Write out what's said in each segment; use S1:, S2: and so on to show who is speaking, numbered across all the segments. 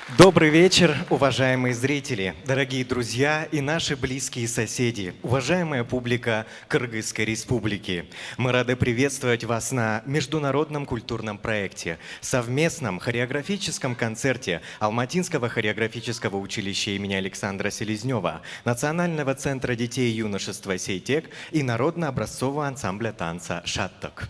S1: Добрый вечер, уважаемые зрители, дорогие друзья и наши близкие соседи, уважаемая публика Кыргызской Республики. Мы рады приветствовать вас на международном культурном проекте, совместном хореографическом концерте Алматинского хореографического училища имени Александра Селезнева, Национального центра детей и юношества «Сейтек» и Народно-образцового ансамбля танца «Шатток».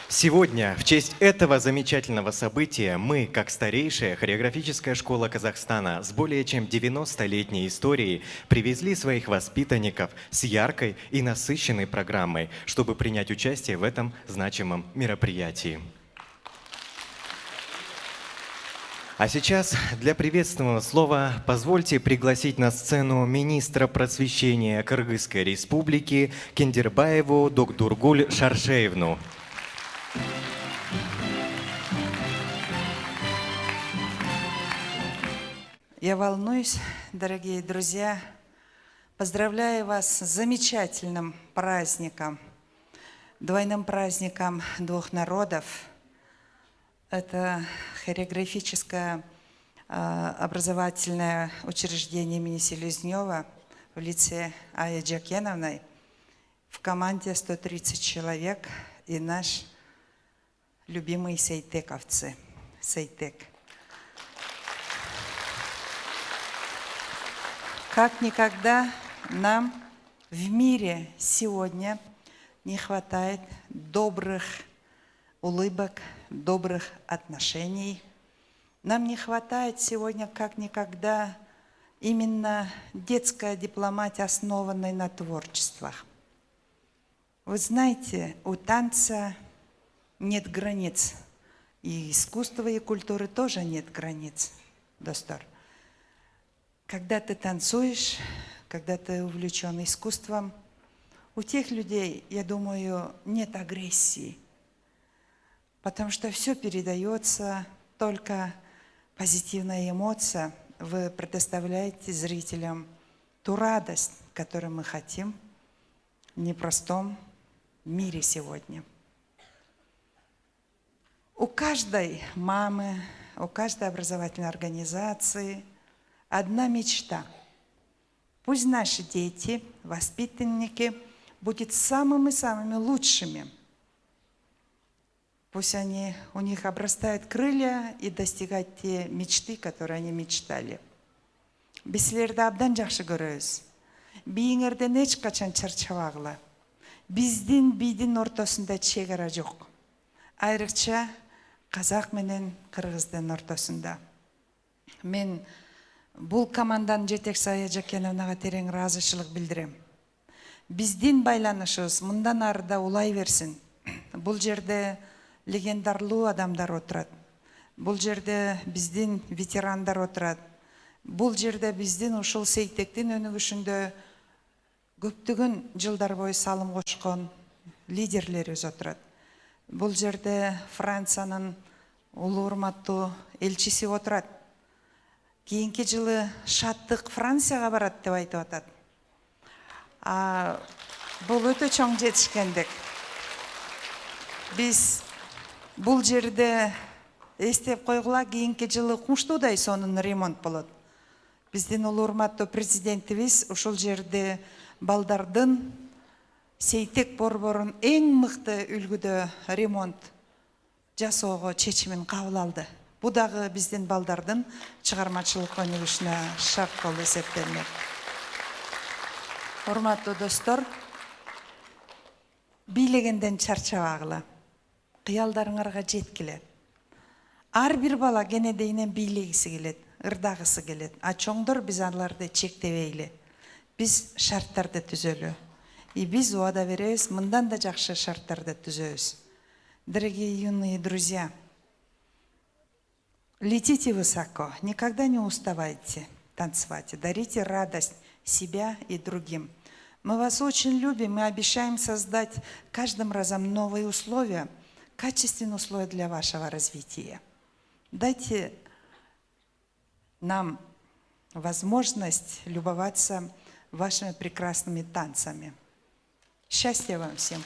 S1: Сегодня, в честь этого замечательного события, мы, как старейшая хореографическая школа Казахстана с более чем 90-летней историей, привезли своих воспитанников с яркой и насыщенной программой, чтобы принять участие в этом значимом мероприятии. А сейчас для приветственного слова позвольте пригласить на сцену министра просвещения Кыргызской Республики Кендирбаеву Докдургуль Шаршеевну.
S2: Я волнуюсь, дорогие друзья. Поздравляю вас с замечательным праздником, двойным праздником двух народов. Это хореографическое образовательное учреждение имени Селезнева в лице Айи Джакеновны. В команде 130 человек и наш любимый сейтековцы, Сейтек. Как никогда нам в мире сегодня не хватает добрых улыбок, добрых отношений. Нам не хватает сегодня, как никогда, именно детская дипломатия, основанная на творчествах. Вы знаете, у танца нет границ. И искусства, и культуры тоже нет границ, достор. Когда ты танцуешь, когда ты увлечен искусством, у тех людей, я думаю, нет агрессии. Потому что все передается, только позитивная эмоция. Вы предоставляете зрителям ту радость, которую мы хотим в непростом мире сегодня. У каждой мамы, у каждой образовательной организации одна мечта. Пусть наши дети, воспитанники будут самыми лучшими. Пусть у них обрастают крылья и достигают те мечты, которые они мечтали. Bizlerді абдан жақсы көрөбүз. Бийиңерден эч качан чарчабагыла. Биздин бийдин ортосунда чегара жок. Айрыкча казак менен кыргыздын ортосунда. Мен бул команданын жетекчиси Айя Жакеновнага терең ыраазычылык билдирем. Биздин байланышыбыз мындан ары да улай берсин. Бул жерде легендарлуу адамдар отурат. Бул жерде биздин ветерандар отурат. Бул жерде биздин ушул Сейтектин өнүгүшүндө көптөгөн жылдар бою салым кошкон лидерлерибиз отурат. Бул жерде Франциянын улуу урматтуу элчиси отурат. Кийинки жылы Шаттык Францияга барат деп айтып атат. Бул өтө чоң жетишкендик. Биз бул жерде эстеп койгула, кийинки жылы Кумштуудай сонун ремонт болот. Биздин улуу урматтуу президентибиз ушул жерде балдардын Сейтек борборун эң мыкты үлгүдө ремонт жасоого чечимин кабыл алды. Бу дагы биздин балдардын чыгармачылык өнүгүшүнө шарт болуп эсептелет. Урматтуу достор, бийлегенден чарчабагыла, кыялдарыңарга жеткиле. Ар бир бала кенедейинен бийлегиси келет, ырдагысы келет. А чоңдор биз аларды чектебейли. Биз шарттарды түзөлү. И биз убада беребиз, мындан да жакшы шарттарды түзөбүз. Дорогие юные друзья, летите высоко, никогда не уставайте танцевать, дарите радость себя и другим. Мы вас очень любим, мы обещаем создать каждым разом новые условия, качественные условия для вашего развития. Дайте нам возможность любоваться вашими прекрасными танцами. Счастья вам всем!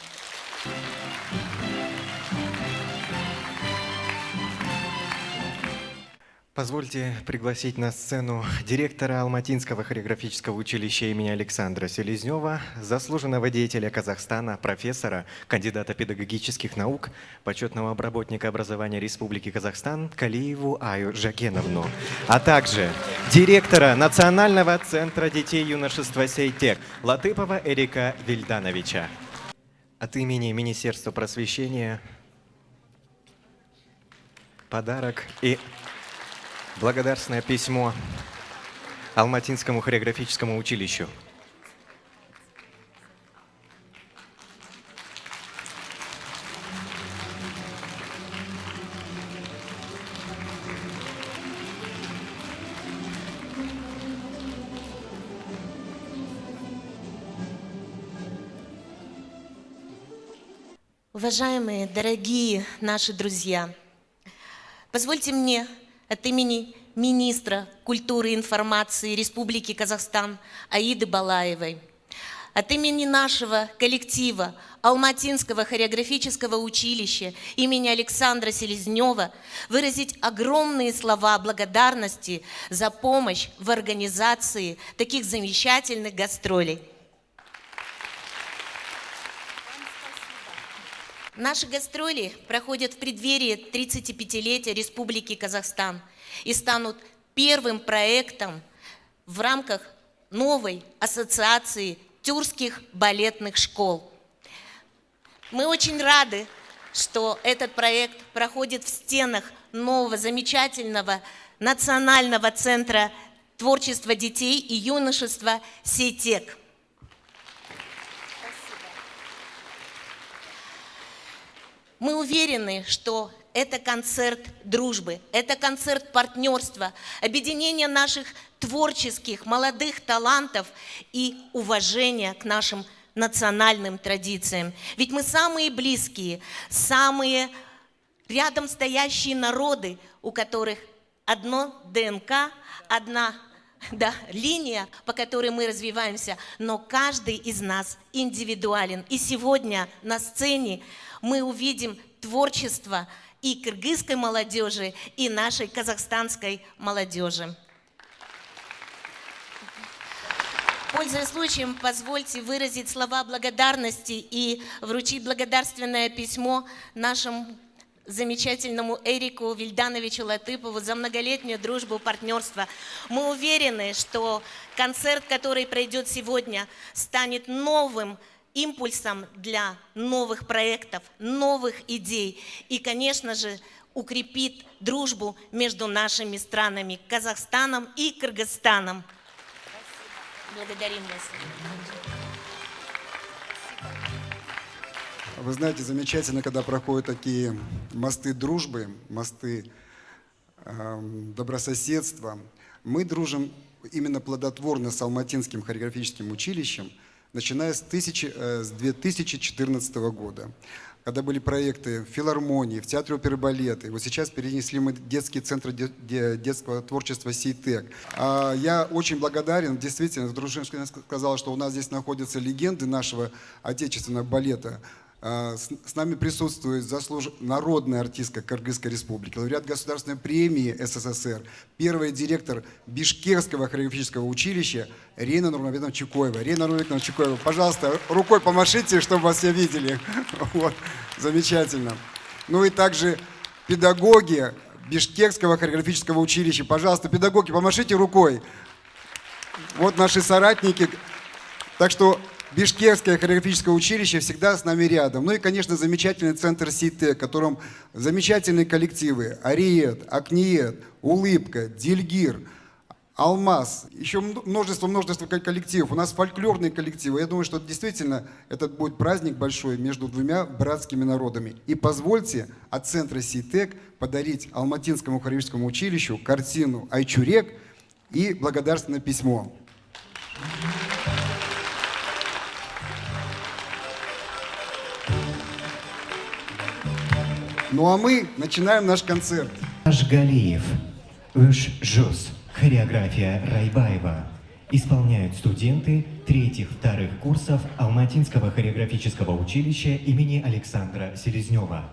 S1: Позвольте пригласить на сцену директора Алматинского хореографического училища имени Александра Селезнева, заслуженного деятеля Казахстана, профессора, кандидата педагогических наук, почетного обработника образования Республики Казахстан Калиеву Аю Жакеновну, а также директора Национального центра детей и юношества «Сейтек» Латыпова Эрика Вильдановича. От имени Министерства просвещения подарок и благодарственное письмо Алматинскому хореографическому училищу.
S3: Уважаемые, дорогие наши друзья, позвольте мне от имени министра культуры и информации Республики Казахстан Аиды Балаевой, от имени нашего коллектива Алматинского хореографического училища имени Александра Селезнева выразить огромные слова благодарности за помощь в организации таких замечательных гастролей. Наши гастроли проходят в преддверии 35-летия Республики Казахстан и станут первым проектом в рамках новой ассоциации тюркских балетных школ. Мы очень рады, что этот проект проходит в стенах нового замечательного Национального центра творчества детей и юношества «Сейтек». Мы уверены, что это концерт дружбы, это концерт партнерства, объединения наших творческих молодых талантов и уважения к нашим национальным традициям. Ведь мы самые близкие, самые рядом стоящие народы, у которых одно ДНК, одна линия, по которой мы развиваемся, но каждый из нас индивидуален. И сегодня на сцене мы увидим творчество и кыргызской молодежи, и нашей казахстанской молодежи. Пользуясь случаем, позвольте выразить слова благодарности и вручить благодарственное письмо нашему замечательному Эрику Вильдановичу Латыпову за многолетнюю дружбу и партнерство. Мы уверены, что концерт, который пройдет сегодня, станет новым импульсом для новых проектов, новых идей и, конечно же, укрепит дружбу между нашими странами Казахстаном и Кыргызстаном. Благодарим вас.
S4: Вы знаете, замечательно, когда проходят такие мосты дружбы, мосты добрососедства. Мы дружим именно плодотворно с Алматинским хореографическим училищем, начиная с 2014 года, когда были проекты в филармонии, в Театре оперы и балета. И вот сейчас перенесли мы детский центр детского творчества «Сейтек». Я очень благодарен, действительно, Дружинская сказала, что у нас здесь находятся легенды нашего отечественного балета. С нами присутствует народная артистка Кыргызской республики, лауреат государственной премии СССР, первый директор Бишкекского хореографического училища Рина Нурмабетовна Чукоева. Рина Нурмабетовна Чукоева, пожалуйста, рукой помашите, чтобы вас все видели. Вот. Замечательно. Ну и также педагоги Бишкекского хореографического училища. Пожалуйста, педагоги, помашите рукой. Вот наши соратники. Так что Бишкекское хореографическое училище всегда с нами рядом. Ну и, конечно, замечательный центр «Сейтек», в котором замечательные коллективы «Ариет», «Акниет», «Улыбка», «Дильгир», «Алмаз». Еще множество коллективов. У нас фольклорные коллективы. Я думаю, что действительно этот будет праздник большой между двумя братскими народами. И позвольте от центра «Сейтек» подарить Алматинскому хореографическому училищу картину «Айчурек» и благодарственное письмо. Ну а мы начинаем наш концерт.
S1: Ашгалиев, Үш-Жус, хореография Райбаева. Исполняют студенты 3-2 курсов Алматинского хореографического училища имени Александра Селезнева.